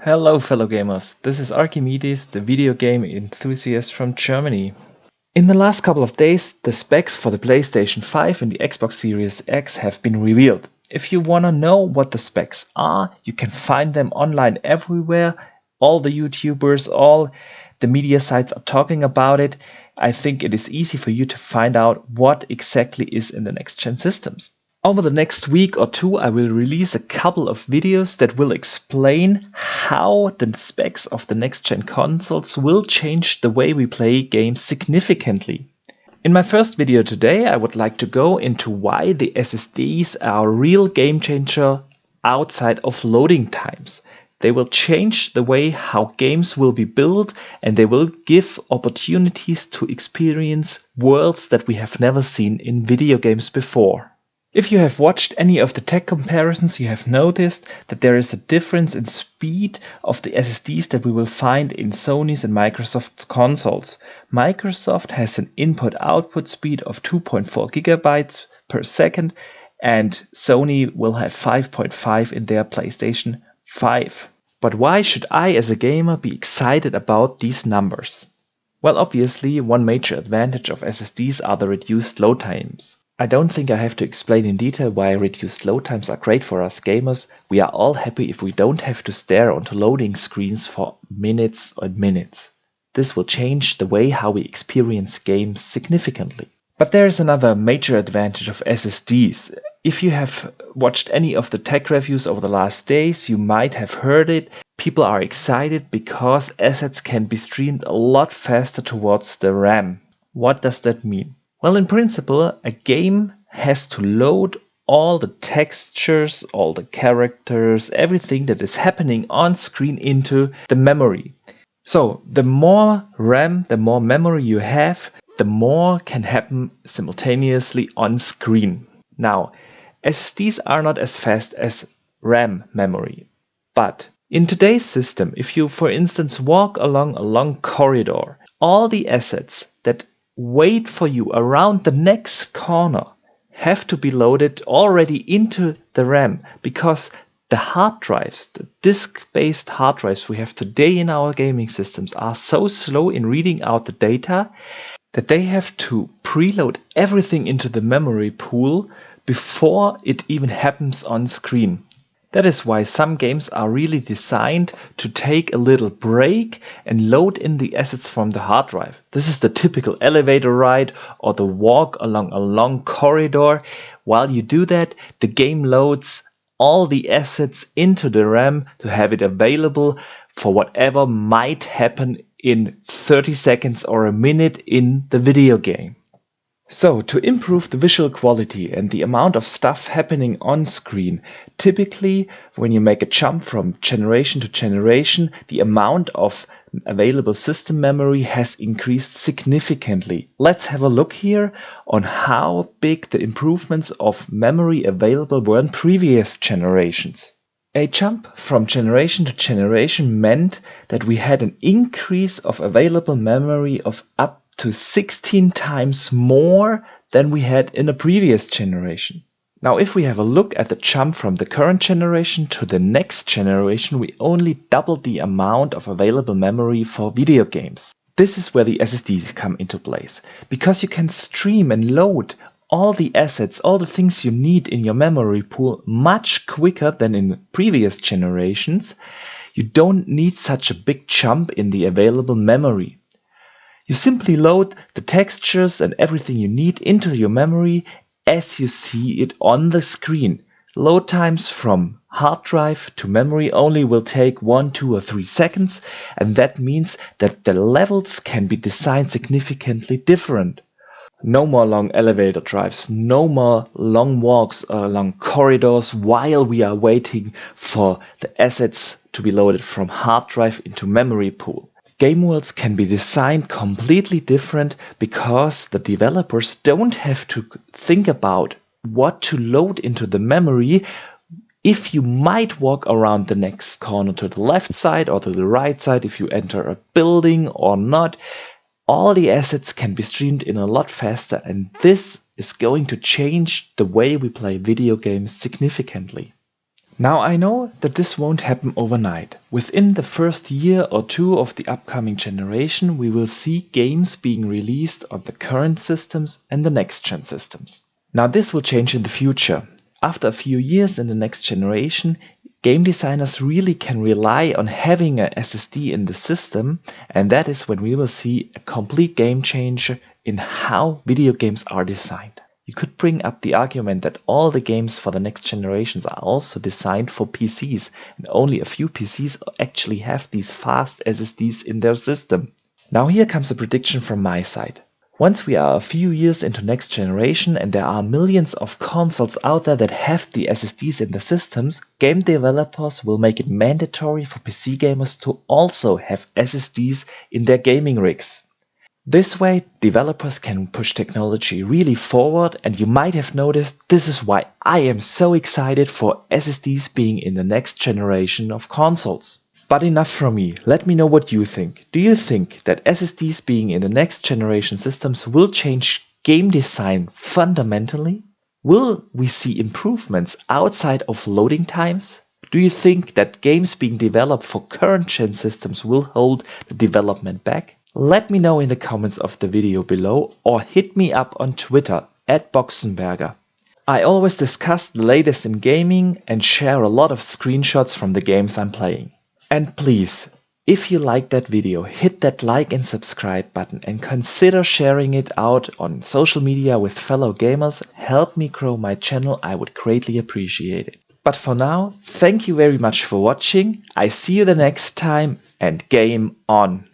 Hello fellow gamers, this is Archimedes, the video game enthusiast from Germany. In the last couple of days, the specs for the PlayStation 5 and the Xbox Series X have been revealed. If you wanna know what the specs are, you can find them online everywhere. All the YouTubers, all the media sites are talking about it. I think it is easy for you to find out what exactly is in the next-gen systems. Over the next week or two, I will release a couple of videos that will explain how the specs of the next-gen consoles will change the way we play games significantly. In my first video today, I would like to go into why the SSDs are a real game changer outside of loading times. They will change the way how games will be built, and they will give opportunities to experience worlds that we have never seen in video games before. If you have watched any of the tech comparisons, you have noticed that there is a difference in speed of the SSDs that we will find in Sony's and Microsoft's consoles. Microsoft has an input-output speed of 2.4 gigabytes per second, and Sony will have 5.5 in their PlayStation 5. But why should I as a gamer be excited about these numbers? Well, obviously, one major advantage of SSDs are the reduced load times. I don't think I have to explain in detail why reduced load times are great for us gamers. We are all happy if we don't have to stare onto loading screens for minutes and minutes. This will change the way how we experience games significantly. But there is another major advantage of SSDs. If you have watched any of the tech reviews over the last days, you might have heard it. People are excited because assets can be streamed a lot faster towards the RAM. What does that mean? Well, in principle, a game has to load all the textures, all the characters, everything that is happening on screen into the memory. So the more RAM, the more memory you have, the more can happen simultaneously on screen. Now, SSDs are not as fast as RAM memory, but in today's system, if you, for instance, walk along a long corridor, all the assets that wait for you around the next corner have to be loaded already into the RAM, because the hard drives, the disk-based hard drives we have today in our gaming systems are so slow in reading out the data that they have to preload everything into the memory pool before it even happens on screen. That is why some games are really designed to take a little break and load in the assets from the hard drive. This is the typical elevator ride or the walk along a long corridor. While you do that, the game loads all the assets into the RAM to have it available for whatever might happen in 30 seconds or a minute in the video game. So, to improve the visual quality and the amount of stuff happening on screen, typically when you make a jump from generation to generation, the amount of available system memory has increased significantly. Let's have a look here on how big the improvements of memory available were in previous generations. A jump from generation to generation meant that we had an increase of available memory of up to 16 times more than we had in a previous generation. Now, if we have a look at the jump from the current generation to the next generation, we only doubled the amount of available memory for video games. This is where the SSDs come into place, because you can stream and load all the assets, all the things you need in your memory pool much quicker than in previous generations. You don't need such a big jump in the available memory. You simply load the textures and everything you need into your memory as you see it on the screen. Load times from hard drive to memory only will take 1, 2, or 3 seconds, and that means that the levels can be designed significantly different. No more long elevator drives, no more long walks along corridors while we are waiting for the assets to be loaded from hard drive into memory pool. Game worlds can be designed completely different because the developers don't have to think about what to load into the memory. If you might walk around the next corner to the left side or to the right side, if you enter a building or not, all the assets can be streamed in a lot faster, and this is going to change the way we play video games significantly. Now I know that this won't happen overnight. Within the first year or two of the upcoming generation, we will see games being released on the current systems and the next-gen systems. Now this will change in the future. After a few years in the next generation, game designers really can rely on having a SSD in the system, and that is when we will see a complete game changer in how video games are designed. You could bring up the argument that all the games for the next generations are also designed for PCs, and only a few PCs actually have these fast SSDs in their system. Now here comes a prediction from my side. Once we are a few years into next generation and there are millions of consoles out there that have the SSDs in the systems, game developers will make it mandatory for PC gamers to also have SSDs in their gaming rigs. This way, developers can push technology really forward, and you might have noticed this is why I am so excited for SSDs being in the next generation of consoles. But enough from me, let me know what you think. Do you think that SSDs being in the next generation systems will change game design fundamentally? Will we see improvements outside of loading times? Do you think that games being developed for current gen systems will hold the development back? Let me know in the comments of the video below or hit me up on Twitter @Boxenberger. I always discuss the latest in gaming and share a lot of screenshots from the games I'm playing. And please, if you liked that video, hit that like and subscribe button and consider sharing it out on social media with fellow gamers. Help me grow my channel, I would greatly appreciate it. But for now, thank you very much for watching. I see you the next time and game on!